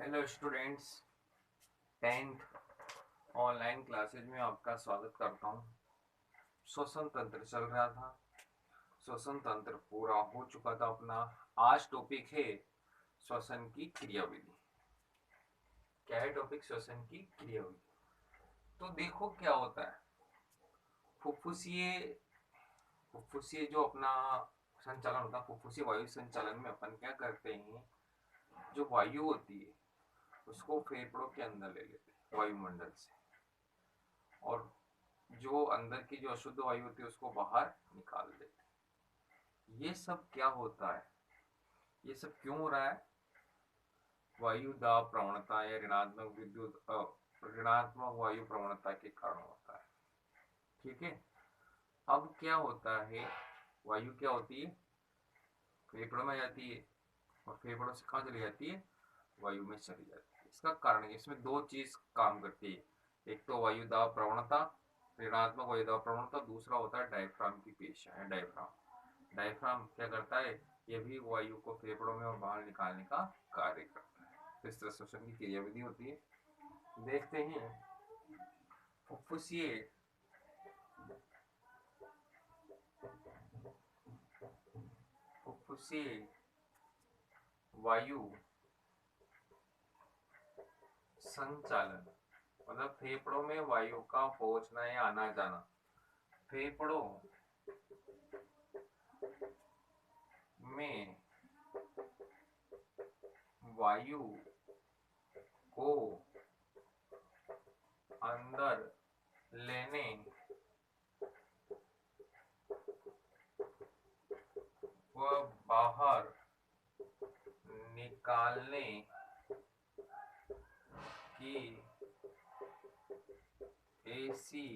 Hello students, 10th online classes में आपका स्वागत करता हूँ। श्वसन तंत्र चल रहा था। श्वसन तंत्र पूरा हो चुका था अपना। आज टॉपिक है श्वसन की क्रियाविधि। क्या है टॉपिक? श्वसन की क्रियाविधि। तो देखो क्या होता है। फुफ्फुसीय फुफ्फुसीय जो अपना संचालन होता है, फुफ्फुसीय वायु संचालन में अपन क्या करते हैं, जो वायु होती है उसको फेफड़ों के अंदर ले लेते हैं वायुमंडल से, और जो अंदर की जो अशुद्ध वायु होती है उसको बाहर निकाल देते हैं। ये सब क्या होता है, ये सब क्यों हो रहा है? वायु दाब प्रवणता या ऋणात्मक वायु प्रवणता के कारण होता है। ठीक है। अब क्या होता है, वायु क्या होती है, फेफड़ों में जाती है और फेफड़ों से कहाँ चली जाती है? वायु में चली जाती है। इसका कारण है, इसमें दो चीज काम करती है। एक तो वायु दाब प्रवणता, ऋणात्मक वायु दाब प्रवणता। दूसरा होता है डायफ्राम की पेशियां है, डायफ्राम। डायफ्राम क्या करता है? ये भी वायु को फेफड़ों में और बाहर निकालने का कार्य करता है। तो इस तरह श्वसन की क्रियाविधि होती है। देखते हैं फुफ्फुसीय फुफ्फुसीय वायु संचालन, मतलब फेफड़ों में वायु का पहुंचना या आना जाना। फेफड़ों में वायु को अंदर लेने व बाहर निकालने की ऐसी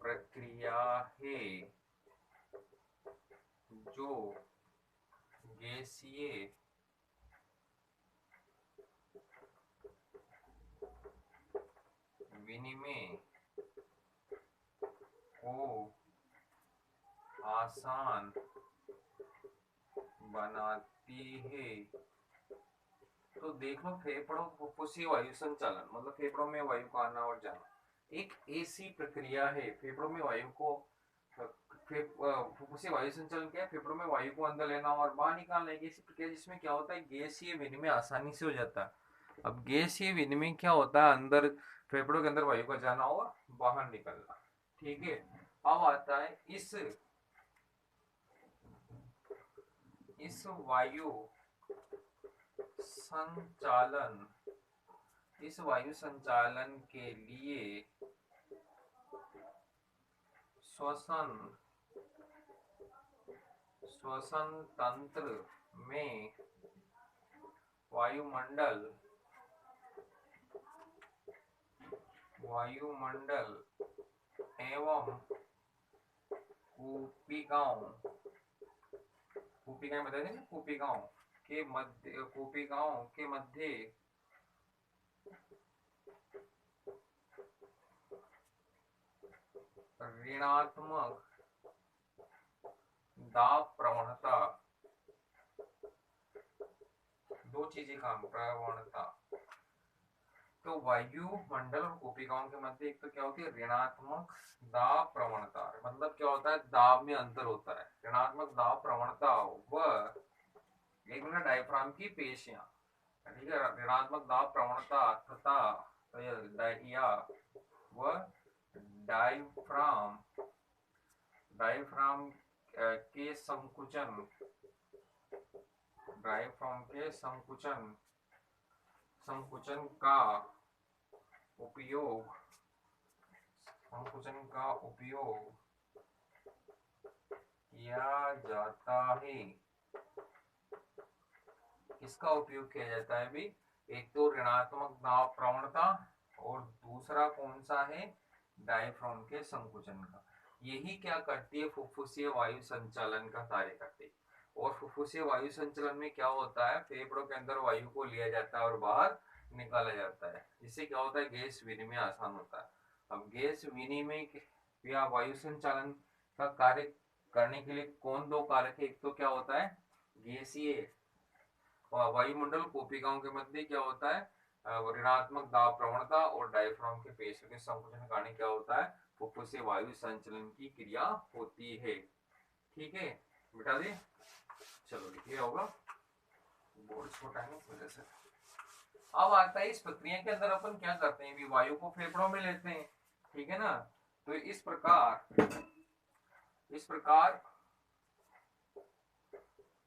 प्रक्रिया है जो गैसीय विनिमय को आसान बनाती है। तो देख लो, फेफड़ों फुफ्फुसी वायु संचालन मतलब फेफड़ों में वायु का आना और जाना एक ऐसी प्रक्रिया है। फेफड़ों में वायु को फुफ्फुसी वायु संचालन क्या है? फेफड़ों में वायु को अंदर लेना और बाहर निकालना एक ऐसी प्रक्रिया जिसमें क्या होता है, गैसीय विनिमय आसानी से हो जाता है। अब गैसीय विनिमय क्या होता है? अंदर फेफड़ों के अंदर वायु का जाना और बाहर निकलना। ठीक है। अब आता है इस वायु संचालन, इस वायु संचालन के लिए श्वसन श्वसन तंत्र में वायुमंडल एवं कूपिकाओं कूपिकाएं बता दें, कूपिकाओं के मध्य ऋणात्मक दाब प्रवणता, दो चीजें काम, प्रवणता। तो वायुमंडल और कूपिकाओं के मध्य एक तो क्या होती है, ऋणात्मक दाब प्रवणता। मतलब क्या होता है, दाब में अंतर होता है। ऋणात्मक दाब प्रवणता व एक मिनट डायफ्राम की पेशियां। ठीक है। ऋणात्मक दाब प्रवणता तथा या व डायफ्राम डायफ्राम के संकुचन, डायफ्राम के संकुचन संकुचन का उपयोग किया जाता है। किसका उपयोग किया जाता है भी? एक तो ऋणात्मक दाब प्रवणता और दूसरा कौन सा है? डायफ्राम के संकुचन का। यही क्या करती है, फुफ्फुसीय वायु संचालन का कार्य करती है। और फुफ्फुसीय वायु संचालन में क्या होता है, फेफड़ों के अंदर वायु को लिया जाता है और बाहर निकाला जाता है। जिससे क्या होता है, गैस विनिमय आसान होता है। अब गैस विनिमय या वायु संचालन का कार्य करने के लिए कौन दो कारक है? एक तो क्या होता है, गैसीय वायुमंडल कोशिकाओं के मध्य क्या होता है, ऋणात्मक दाब प्रवणता और डायफ्राम के पेशियों के संकुचन के कारण क्या होता है, फुफ्फुस से वायु संचलन की क्रिया होती है। ठीक है, मिटा दे। चलो लिखिए होगा, बोर्ड छोटा है इस वजह से। अब आता है इस प्रक्रिया के अंदर अपन क्या करते हैं, वायु को फेफड़ों में लेते हैं, ठीक है ना। तो इस प्रकार इस प्रकार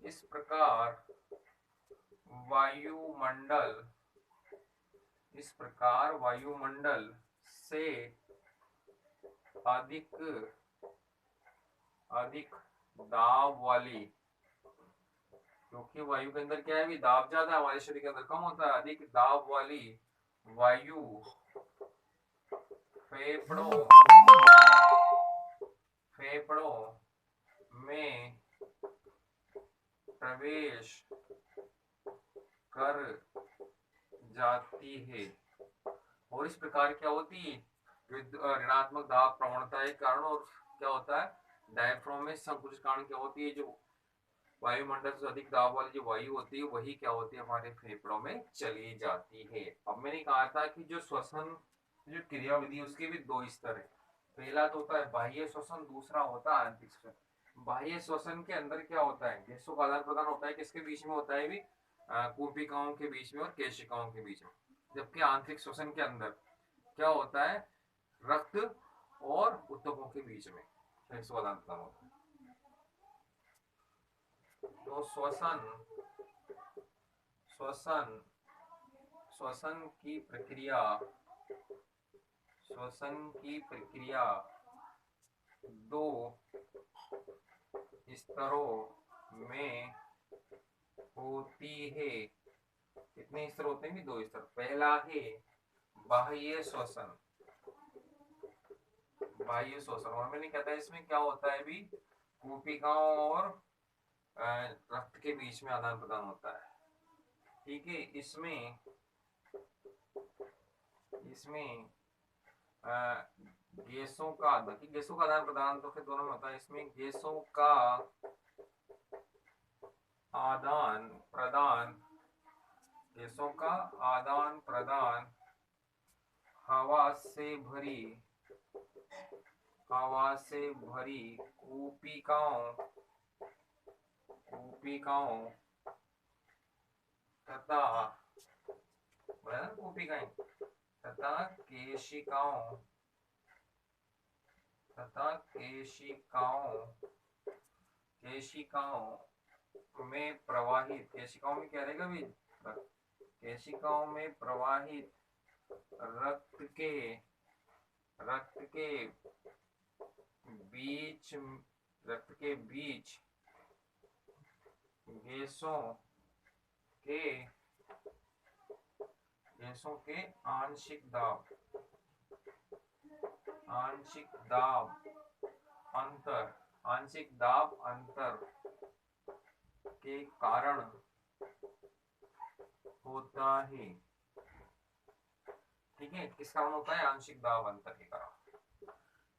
इस प्रकार वायुमंडल इस प्रकार वायुमंडल से अधिक अधिक दाब वाली, क्योंकि वायु के अंदर क्या है भी, दाब ज्यादा है, हमारे शरीर के अंदर कम होता है, अधिक दाब वाली वायु फेफड़ों फेफड़ों में प्रवेश कर जाती है। और इस प्रकार क्या होती है, ऋणात्मक दाब प्रवणता के कारण, और क्या होता है, डायफ्राम में संकुचन कारण क्या होती है, जो वायुमंडल से अधिक दाब वाली जो वायु होती है वही क्या होती है, हमारे फेफड़ों में चली जाती है। अब मैंने कहा था कि जो श्वसन जो क्रियाविधि उसके भी दो स्तर है। पहला तो होता है बाह्य श्वसन, दूसरा होता है आंतरिक श्वसन। बाह्य श्वसन के अंदर क्या होता है, गैसों का आदान प्रदान होता है, किसके बीच में होता है भी, कोशिकाओं के बीच में और केशिकाओं के बीच में। जबकि आंतरिक श्वसन के अंदर क्या होता है, रक्त और ऊतकों के बीच में गैसों का आदान प्रदान होता है। तो श्वसन श्वसन श्वसन की प्रक्रिया दो स्तरों में होती है। कितने स्तर होते हैं, दो स्तर। पहला है बाह्य श्वसन और मैंने कहता है इसमें क्या होता है भी, कोशिकाओं और रक्त के बीच में आदान प्रदान होता है। ठीक है, इसमें गैसों का आदान प्रदान तो फिर दोनों में होता है। इसमें गैसों का आदान प्रदान हवा से भरी कोशिकाओं तथा केशिकाओं में प्रवाहित, केशिकाओं में क्या रहेगा भी, केशिकाओं में प्रवाहित रक्त के बीच गैसों के आंशिक दाब अंतर के कारण होता है। ठीक है, किस कारण होता है, आंशिक दाब अंतर के कारण।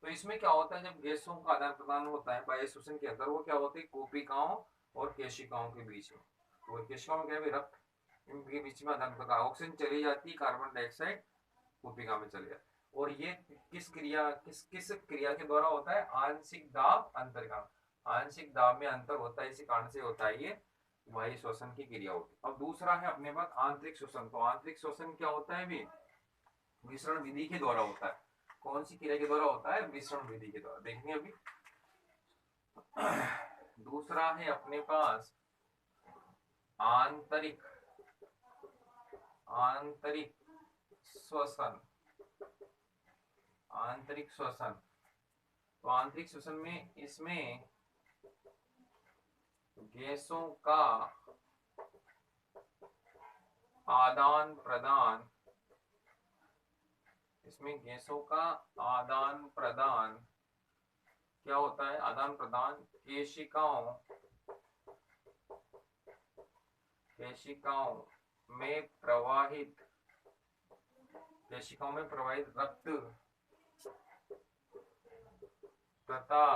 तो इसमें क्या होता है, जब गैसों का आदान प्रदान होता है बाह्य श्वसन के अंदर, वो क्या होती है, कोशिकाओं और केशिकाओं के बीच में। तो केशिकाओं में क्या है, रक्त, इनके बीच में आदान प्रदान, ऑक्सीजन चली जाती है, कार्बन डाइऑक्साइड कोशिका में चले जाती है। और ये किस क्रिया के द्वारा होता है, आंशिक दाब अंतर का। आंशिक दाब में अंतर होता है, इसी कारण से होता है ये वायु श्वसन की क्रिया होती है। अब दूसरा है अपने पास आंतरिक श्वसन। तो आंतरिक श्वसन क्या होता है भी, मिश्रण विधि के द्वारा होता है। कौन सी क्रिया के द्वारा होता है, मिश्रण विधि के द्वारा। देखेंगे अभी। दूसरा है अपने पास आंतरिक श्वसन। तो आंतरिक श्वसन में इसमें गैसों का आदान प्रदान क्या होता है, आदान प्रदान केशिकाओं में प्रवाहित रक्त तथा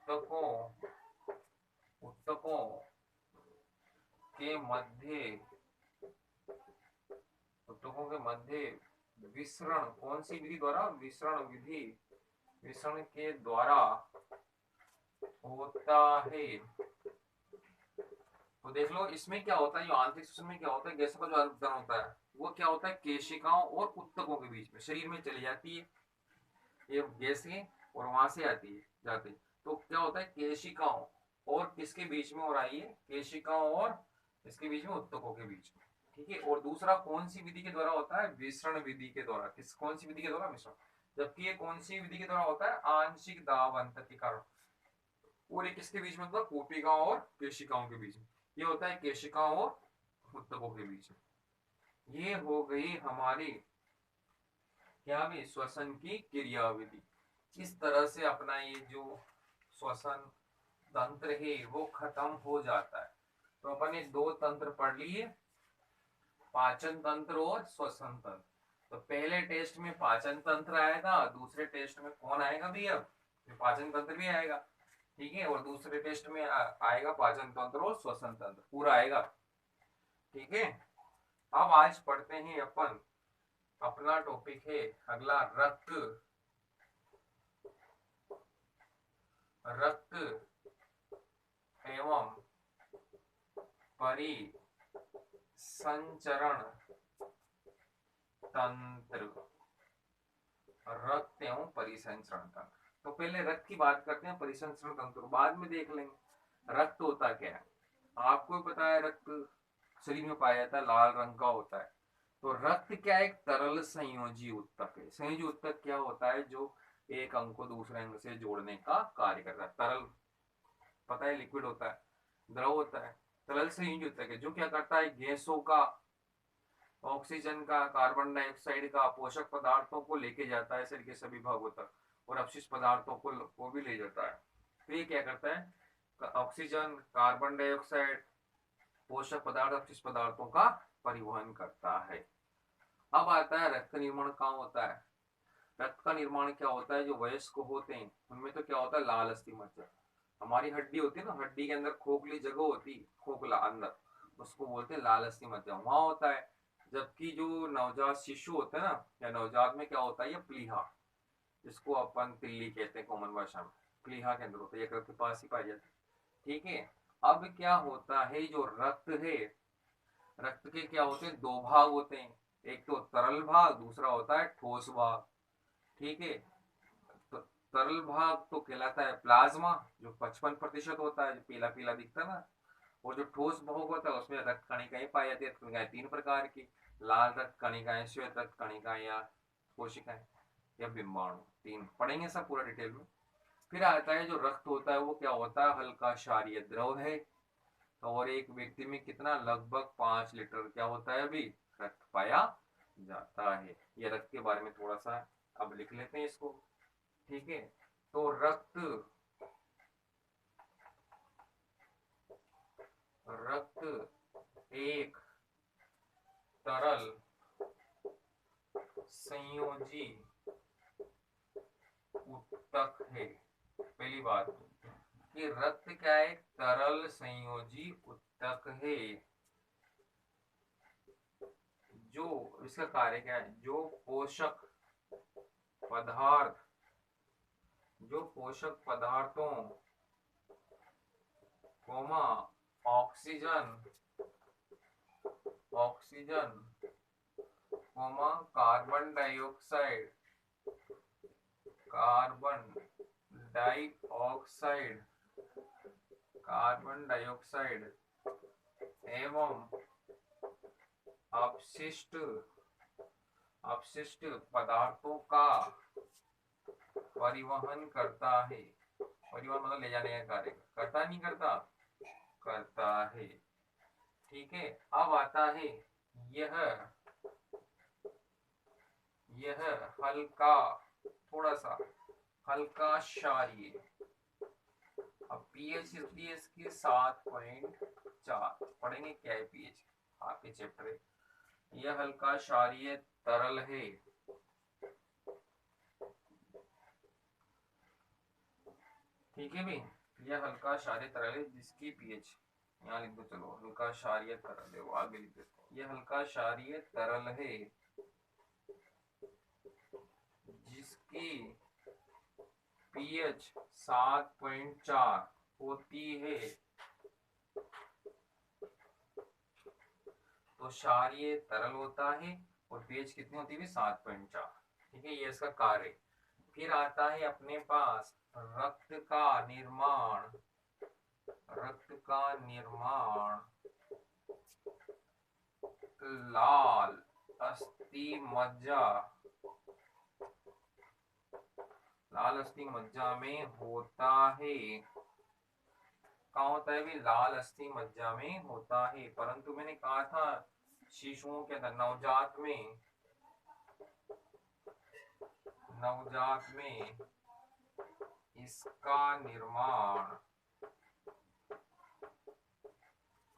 ऊतकों ऊतकों के मध्य ऊतकों के मध्य विसरण कौन सी विधि द्वारा? विसरण के द्वारा होता है। तो देख लो इसमें क्या होता है, जो आंतरिक श्वसन में क्या होता है, गैसों का जो आदान होता है वो क्या होता है, केशिकाओं और ऊतकों के बीच में शरीर में चली जाती है ये गैसें और वहां से आती है जाती है। तो क्या होता है, केशिकाओं और किसके बीच में हो रही है, केशिकाओं और इसके बीच में ऊतकों के बीच में। ठीक है। और दूसरा कौन सी विधि के द्वारा होता है, विसरण विधि के द्वारा। किस कौन सी विधि के द्वारा? मिश्रण। जबकि ये कौन सी विधि के द्वारा होता है, आंशिक दाब अंतर के कारण। और ये किसके बीच में, मतलब कोशिकाओं और केशिकाओं के बीच में। ये होता है केशिकाओं और ऊतकों के बीच में। ये हो गई हमारी क्या भी, श्वसन की क्रियाविधि। इस तरह से अपना ये जो श्वसन तंत्र है वो खत्म हो जाता है। तो अपन ने दो तंत्र पढ़ लिए, पाचन तंत्र और श्वसन तंत्र। तो पहले टेस्ट में पाचन तंत्र आएगा, दूसरे टेस्ट में कौन आएगा भी, अब पाचन तंत्र भी आएगा। ठीक है। और दूसरे टेस्ट में आएगा पाचन तंत्र और श्वसन तंत्र, पूरा आएगा। ठीक है। अब आज पढ़ते हैं अपन, अपना टॉपिक है अगला रक्त एवं परिसंचरण तंत्र। रक्त एवं परिसंचरण तंत्र। तो पहले रक्त की बात करते हैं, परिसंचरण तंत्र बाद में देख लेंगे। रक्त होता क्या है, आपको पता है, रक्त शरीर में पाया जाता है, लाल रंग का होता है। तो रक्त क्या, एक तरल संयोजी ऊतक है। संयोजी ऊतक क्या होता है, जो एक अंग को दूसरे अंग से जोड़ने का कार्य करता है। तरल पता है, लिक्विड होता है, द्रव होता है। तरल संयोजी ऊतक है जो क्या करता है, गैसों का, ऑक्सीजन का, कार्बन डाइऑक्साइड का, पोषक पदार्थों को लेके जाता है शरीर के सभी भागों तक, और अपशिष्ट पदार्थों को भी ले जाता है। तो ये क्या करता है, ऑक्सीजन, कार्बन डाइऑक्साइड, पोषक पदार्थ, अपशिष्ट पदार्थों का परिवहन करता है। अब आता है रक्त निर्माण कहाँ होता है। रक्त का निर्माण क्या होता है, जो वयस्क होते हैं उनमें तो क्या होता है, लाल अस्थि मज्जा। हमारी हड्डी होती है ना, हड्डी के अंदर खोखली जगह होती, खोखला अंदर, उसको बोलते हैं लाल अस्थि मज्जा, वहां होता है। जबकि जो नवजात शिशु होता है ना, या नवजात में क्या होता है, ये प्लीहा, जिसको अपन तिल्ली कहते हैं कॉमन भाषा में, प्लीहा के अंदर होता है, यकृत के पास ही पाई जाती है। ठीक है। अब क्या होता है, जो रक्त है, रक्त के क्या होते हैं, दो भाग होते हैं, एक तो तरल भाग, दूसरा होता है ठोस भाग। ठीक है। तो तरल भाग तो कहलाता है प्लाज्मा, जो 55% होता है, जो पीला पीला दिखता है ना। और जो ठोस भाग होता है उसमें रक्त कणिकाएं पाई जाती है। रक्त कणिकाएं तीन प्रकार की, लाल रक्त कणिकाएं, श्वेत रक्त कणिकाएं या कोशिकाएं या बिंबाणु, तीन पढ़ेंगे सब पूरा डिटेल में। फिर आता है जो रक्त होता है वो क्या होता है, हल्का क्षारीय द्रव है। और एक व्यक्ति में कितना, लगभग 5 लीटर क्या होता है, अभी रक्त पाया जाता है। ये रक्त के बारे में थोड़ा सा अब लिख लेते हैं इसको। ठीक है। तो रक्त एक तरल संयोजी ऊतक है। पहली बात कि रक्त क्या है, तरल संयोजी ऊतक है। जो इसका कार्य क्या है, जो पोषक पदार्थों comma oxygen comma carbon dioxide एवं अपशिष्ट पदार्थों का परिवहन करता है। परिवहन मतलब ले जाने का कार्य करता, नहीं करता, करता है। ठीक है। अब आता है यह हल्का, थोड़ा सा हल्का क्षारीय। अब पीएच होती है इसकी 7.4, पढ़ेंगे क्या है पीएच, आपके चैप्टर है। यह हल्का क्षारीय तरल है। ठीक है भी। यह हल्का क्षारीय तरल है जिसकी पीएच, यहाँ लिख दो, चलो हल्का क्षारीय तरल है, वो आगे लिख देते हैं। यह हल्का क्षारीय तरल है जिसकी पीएच 7.4 होती है, तो क्षारीय तरल होता है और पीएच कितनी होती है? 7.4। ठीक है, ये इसका कार्य। फिर आता है अपने पास रक्त का निर्माण। रक्त का निर्माण लाल अस्थि मज्जा, लाल अस्थि मज्जा में होता है। कहाँ होता है भी? लाल अस्थि मज्जा में होता है। परंतु मैंने कहा था शिशुओं के अंदर, नवजात में, नवजात में इसका निर्माण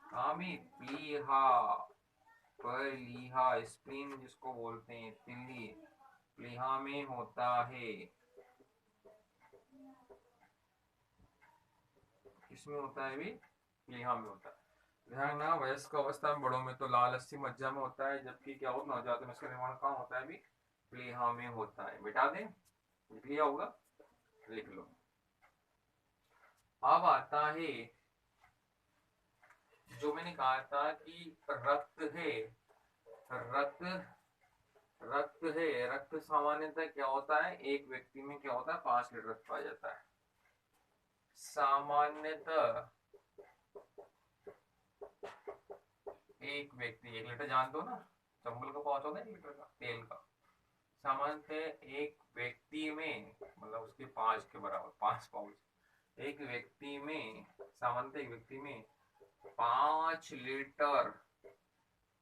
कहाँ भी? प्लीहा, प्लीहा, स्प्लीन जिसको बोलते हैं, तिल्ली, प्लीहा में होता है। किसमें होता है भी? प्लीहा में होता है। ध्यान ना, वयस्क अवस्था में, बड़ों में तो लाल अस्थि मज्जा में होता है, जबकि क्या होता है नवजात में इसका निर्माण कहाँ होता है भी? प्लीहा में होता है। मिटा दें, लिख लिया होगा, लिख लो। अब आता है जो मैंने कहा था कि रक्त है, रक्त, रक्त है, रक्त सामान्यतः क्या होता है? एक व्यक्ति में क्या होता है? 5 लीटर रक्त पाया जाता है सामान्यतः। एक व्यक्ति, 1 लीटर जान दो ना, चंबल का पाउच होता है 1 लीटर का तेल का। सामान्यतः एक व्यक्ति में, मतलब उसके 5 के बराबर 5 पाउच एक व्यक्ति में, सामान्यतः एक व्यक्ति में 5 लीटर,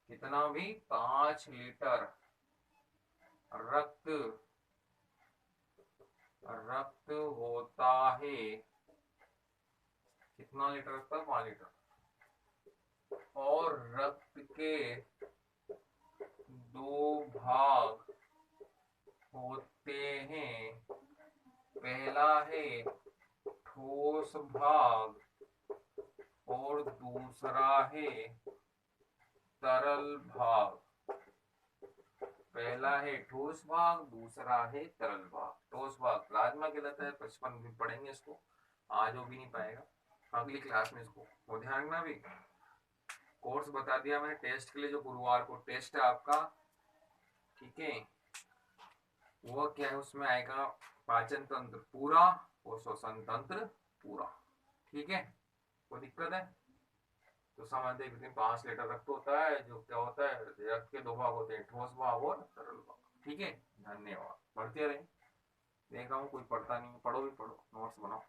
कितना भी? 5 लीटर रक्त, रक्त होता है। कितना लीटर रक्त? 5 लीटर। और रक्त के 2 भाग होते हैं। पहला है ठोस भाग और दूसरा है तरल भाग। पहला है ठोस भाग, दूसरा है तरल भाग। ठोस भाग प्लाज्मा कहलाता है, 55 में पढ़ेंगे इसको, आज वो भी नहीं पाएगा, अगली क्लास में इसको वो ध्यान रखना। भी कोर्स बता दिया मैंने टेस्ट के लिए, जो गुरुवार को टेस्ट है आपका, ठीक है, वो क्या है? उसमें आएगा पाचन तंत्र पूरा और श्वसन तंत्र पूरा। ठीक है, कोई दिक्कत है? तो सामान्यतः 5 लीटर रक्त होता है, जो क्या होता है? रक्त के 2 भाग होते हैं, ठोस भाग और तरल भाग। ठीक है, धन्यवाद। पढ़ते रहे, देख रहा हूँ कोई पढ़ता नहीं, पढ़ो भी पढ़ो, नोट्स बनाओ।